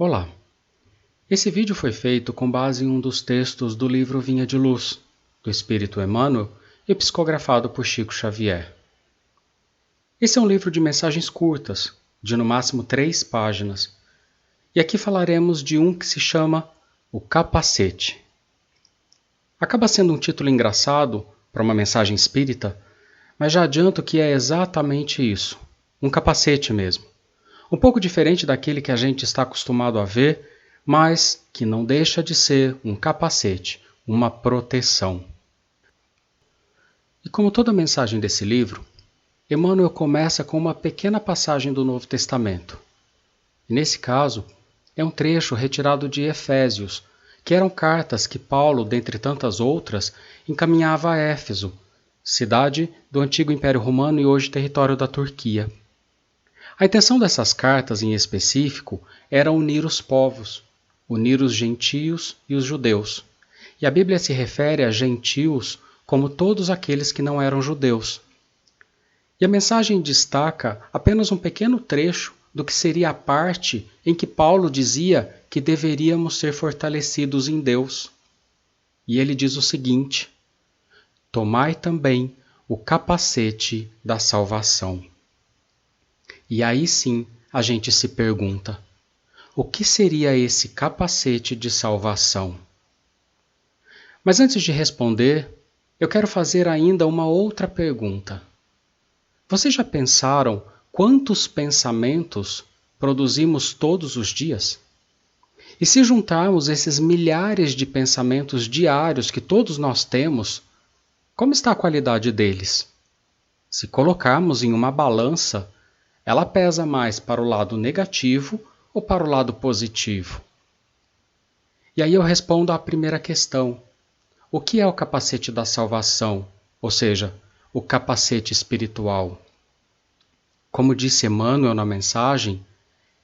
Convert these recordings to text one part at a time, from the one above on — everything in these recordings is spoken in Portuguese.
Olá! Esse vídeo foi feito com base em um dos textos do livro Vinha de Luz, do Espírito Emmanuel e psicografado por Chico Xavier. Esse é um livro de mensagens curtas, de no máximo 3 páginas, e aqui falaremos de um que se chama O Capacete. Acaba sendo um título engraçado para uma mensagem espírita, mas já adianto que é exatamente isso, um capacete mesmo. Um pouco diferente daquele que a gente está acostumado a ver, mas que não deixa de ser um capacete, uma proteção. E como toda mensagem desse livro, Emmanuel começa com uma pequena passagem do Novo Testamento. E nesse caso, é um trecho retirado de Efésios, que eram cartas que Paulo, dentre tantas outras, encaminhava a Éfeso, cidade do antigo Império Romano e hoje território da Turquia. A intenção dessas cartas, em específico, era unir os povos, unir os gentios e os judeus. E a Bíblia se refere a gentios como todos aqueles que não eram judeus. E a mensagem destaca apenas um pequeno trecho do que seria a parte em que Paulo dizia que deveríamos ser fortalecidos em Deus. E ele diz o seguinte: tomai também o capacete da salvação. E aí sim a gente se pergunta: o que seria esse capacete de salvação? Mas antes de responder, eu quero fazer ainda uma outra pergunta. Vocês já pensaram quantos pensamentos produzimos todos os dias? E se juntarmos esses milhares de pensamentos diários que todos nós temos, como está a qualidade deles? Se colocarmos em uma balança, ela pesa mais para o lado negativo ou para o lado positivo? E aí eu respondo à primeira questão. O que é o capacete da salvação? Ou seja, o capacete espiritual? Como disse Emmanuel na mensagem,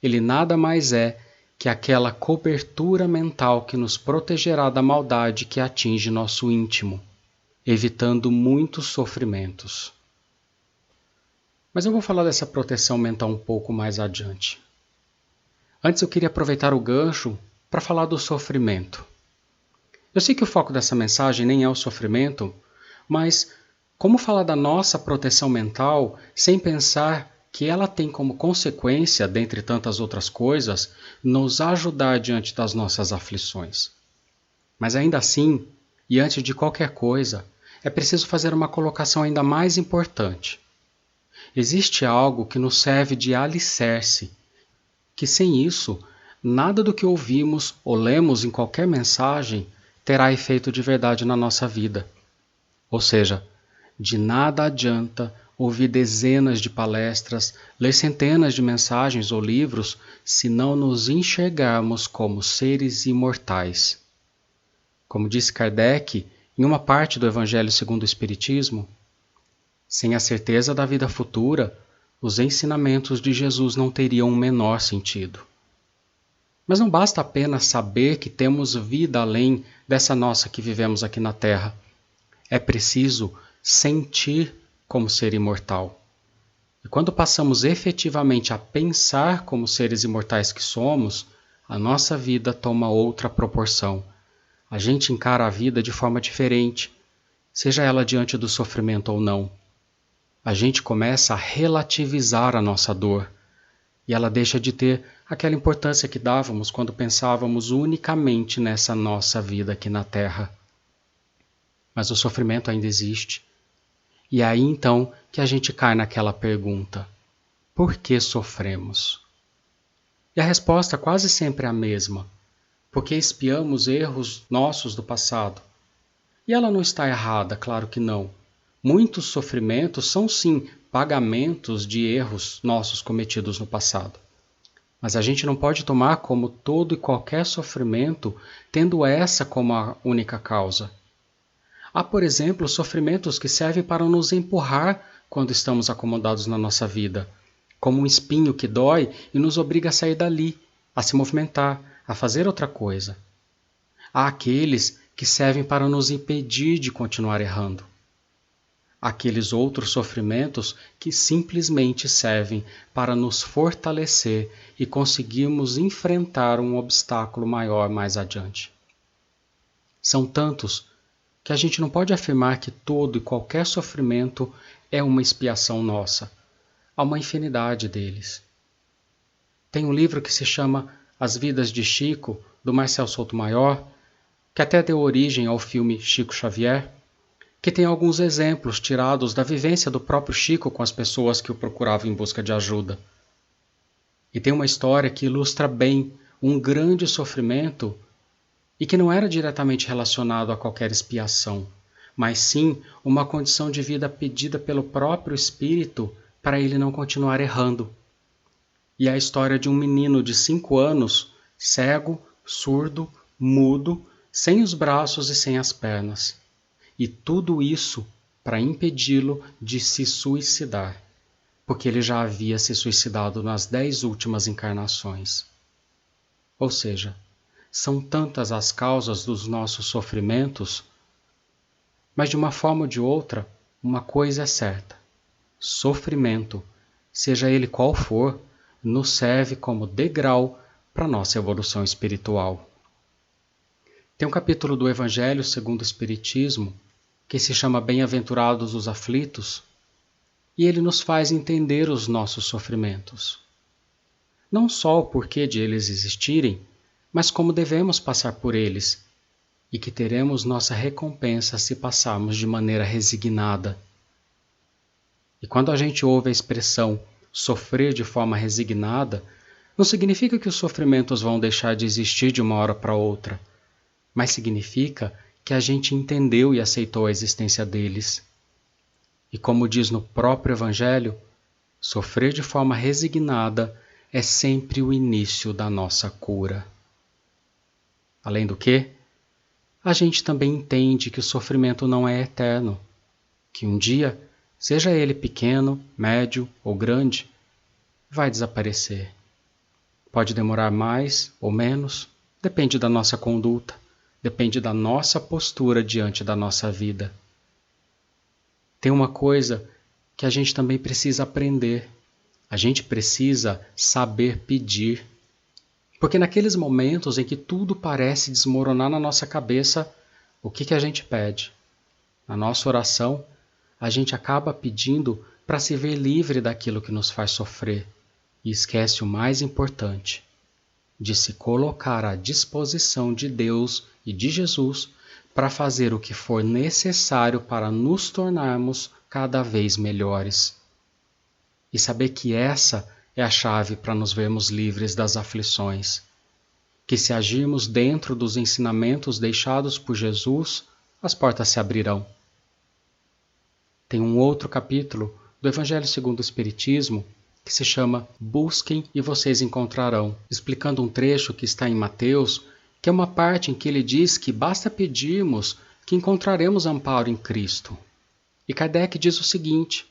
ele nada mais é que aquela cobertura mental que nos protegerá da maldade que atinge nosso íntimo, evitando muitos sofrimentos. Mas eu vou falar dessa proteção mental um pouco mais adiante. Antes eu queria aproveitar o gancho para falar do sofrimento. Eu sei que o foco dessa mensagem nem é o sofrimento, mas como falar da nossa proteção mental sem pensar que ela tem como consequência, dentre tantas outras coisas, nos ajudar diante das nossas aflições? Mas ainda assim, e antes de qualquer coisa, é preciso fazer uma colocação ainda mais importante. Existe algo que nos serve de alicerce, que sem isso, nada do que ouvimos ou lemos em qualquer mensagem terá efeito de verdade na nossa vida. Ou seja, de nada adianta ouvir dezenas de palestras, ler centenas de mensagens ou livros, se não nos enxergarmos como seres imortais. Como disse Kardec, em uma parte do Evangelho segundo o Espiritismo, sem a certeza da vida futura, os ensinamentos de Jesus não teriam o menor sentido. Mas não basta apenas saber que temos vida além dessa nossa que vivemos aqui na Terra. É preciso sentir como ser imortal. E quando passamos efetivamente a pensar como seres imortais que somos, a nossa vida toma outra proporção. A gente encara a vida de forma diferente, seja ela diante do sofrimento ou não. A gente começa a relativizar a nossa dor, e ela deixa de ter aquela importância que dávamos quando pensávamos unicamente nessa nossa vida aqui na Terra. Mas o sofrimento ainda existe. E é aí então que a gente cai naquela pergunta: por que sofremos? E a resposta quase sempre é a mesma: porque expiamos erros nossos do passado. E ela não está errada, claro que não. Muitos sofrimentos são sim pagamentos de erros nossos cometidos no passado. Mas a gente não pode tomar como todo e qualquer sofrimento tendo essa como a única causa. Há, por exemplo, sofrimentos que servem para nos empurrar quando estamos acomodados na nossa vida, como um espinho que dói e nos obriga a sair dali, a se movimentar, a fazer outra coisa. Há aqueles que servem para nos impedir de continuar errando. aqueles outros sofrimentos que simplesmente servem para nos fortalecer e conseguirmos enfrentar um obstáculo maior mais adiante. São tantos que a gente não pode afirmar que todo e qualquer sofrimento é uma expiação nossa. Há uma infinidade deles. Tem um livro que se chama As Vidas de Chico, do Marcel Sotomayor, que até deu origem ao filme Chico Xavier, que tem alguns exemplos tirados da vivência do próprio Chico com as pessoas que o procuravam em busca de ajuda. E tem uma história que ilustra bem um grande sofrimento e que não era diretamente relacionado a qualquer expiação, mas sim uma condição de vida pedida pelo próprio Espírito para ele não continuar errando. E é a história de um menino de 5 anos, cego, surdo, mudo, sem os braços e sem as pernas. E tudo isso para impedi-lo de se suicidar, porque ele já havia se suicidado nas 10 últimas encarnações. Ou seja, são tantas as causas dos nossos sofrimentos, mas de uma forma ou de outra, uma coisa é certa: sofrimento, seja ele qual for, nos serve como degrau para nossa evolução espiritual. Tem um capítulo do Evangelho segundo o Espiritismo que se chama Bem-aventurados os aflitos, e ele nos faz entender os nossos sofrimentos. Não só o porquê de eles existirem, mas como devemos passar por eles, e que teremos nossa recompensa se passarmos de maneira resignada. E quando a gente ouve a expressão sofrer de forma resignada, não significa que os sofrimentos vão deixar de existir de uma hora para outra, mas significa que a gente entendeu e aceitou a existência deles. E como diz no próprio Evangelho, sofrer de forma resignada é sempre o início da nossa cura. Além do que, a gente também entende que o sofrimento não é eterno, que um dia, seja ele pequeno, médio ou grande, vai desaparecer. Pode demorar mais ou menos, depende da nossa conduta, depende da nossa postura diante da nossa vida. Tem uma coisa que a gente também precisa aprender. A gente precisa saber pedir. Porque naqueles momentos em que tudo parece desmoronar na nossa cabeça, o que a gente pede? Na nossa oração, a gente acaba pedindo para se ver livre daquilo que nos faz sofrer e esquece o mais importante, de se colocar à disposição de Deus e de Jesus para fazer o que for necessário para nos tornarmos cada vez melhores. E saber que essa é a chave para nos vermos livres das aflições. Que se agirmos dentro dos ensinamentos deixados por Jesus, as portas se abrirão. Tem um outro capítulo do Evangelho segundo o Espiritismo que se chama Busquem e vocês encontrarão, explicando um trecho que está em Mateus, que é uma parte em que ele diz que basta pedirmos que encontraremos amparo em Cristo. E Kardec diz o seguinte,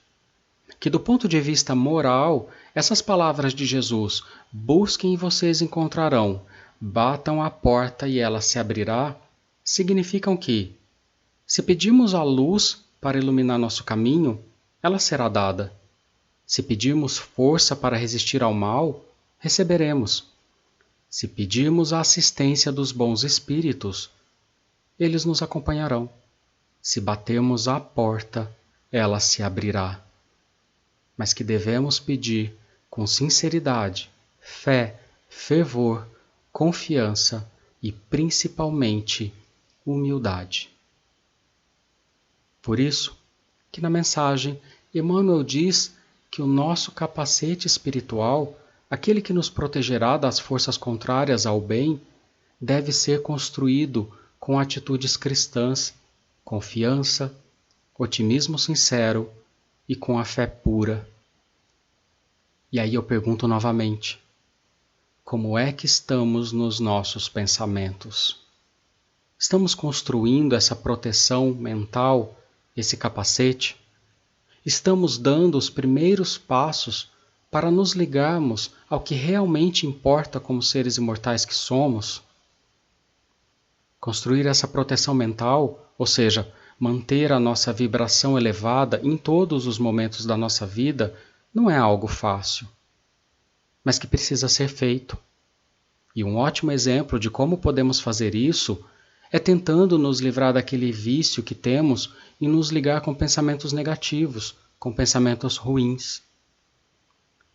que do ponto de vista moral, essas palavras de Jesus, busquem e vocês encontrarão, batam à porta e ela se abrirá, significam que, se pedirmos a luz para iluminar nosso caminho, ela será dada. Se pedirmos força para resistir ao mal, receberemos. Se pedirmos a assistência dos bons espíritos, eles nos acompanharão. Se batermos à porta, ela se abrirá. Mas que devemos pedir com sinceridade, fé, fervor, confiança e principalmente humildade. Por isso que na mensagem Emmanuel diz que o nosso capacete espiritual, aquele que nos protegerá das forças contrárias ao bem, deve ser construído com atitudes cristãs, confiança, otimismo sincero e com a fé pura. E aí eu pergunto novamente, como é que estamos nos nossos pensamentos? Estamos construindo essa proteção mental, esse capacete? Estamos dando os primeiros passos para nos ligarmos ao que realmente importa como seres imortais que somos? Construir essa proteção mental, ou seja, manter a nossa vibração elevada em todos os momentos da nossa vida não é algo fácil, mas que precisa ser feito. E um ótimo exemplo de como podemos fazer isso é tentando nos livrar daquele vício que temos em nos ligar com pensamentos negativos, com pensamentos ruins.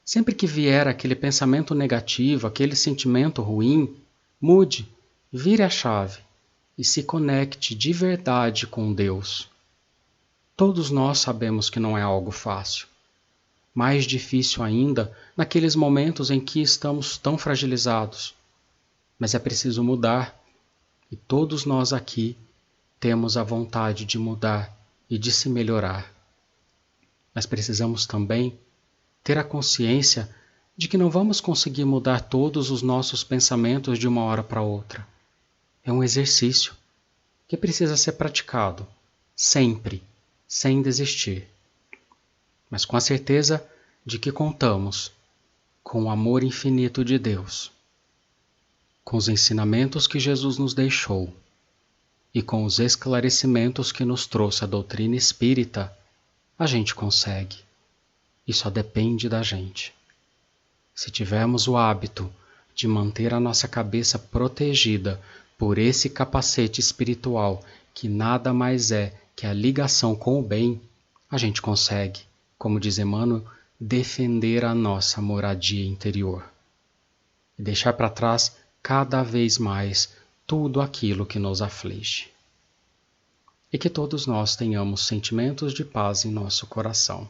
Sempre que vier aquele pensamento negativo, aquele sentimento ruim, mude, vire a chave e se conecte de verdade com Deus. Todos nós sabemos que não é algo fácil. Mais difícil ainda naqueles momentos em que estamos tão fragilizados. Mas é preciso mudar, e todos nós aqui temos a vontade de mudar e de se melhorar. Mas precisamos também ter a consciência de que não vamos conseguir mudar todos os nossos pensamentos de uma hora para outra. É um exercício que precisa ser praticado, sempre, sem desistir. Mas com a certeza de que contamos com o amor infinito de Deus, com os ensinamentos que Jesus nos deixou e com os esclarecimentos que nos trouxe a doutrina espírita, a gente consegue. E só depende da gente. Se tivermos o hábito de manter a nossa cabeça protegida por esse capacete espiritual que nada mais é que a ligação com o bem, a gente consegue, como diz Emmanuel, defender a nossa moradia interior e deixar para trás cada vez mais tudo aquilo que nos aflige. E que todos nós tenhamos sentimentos de paz em nosso coração.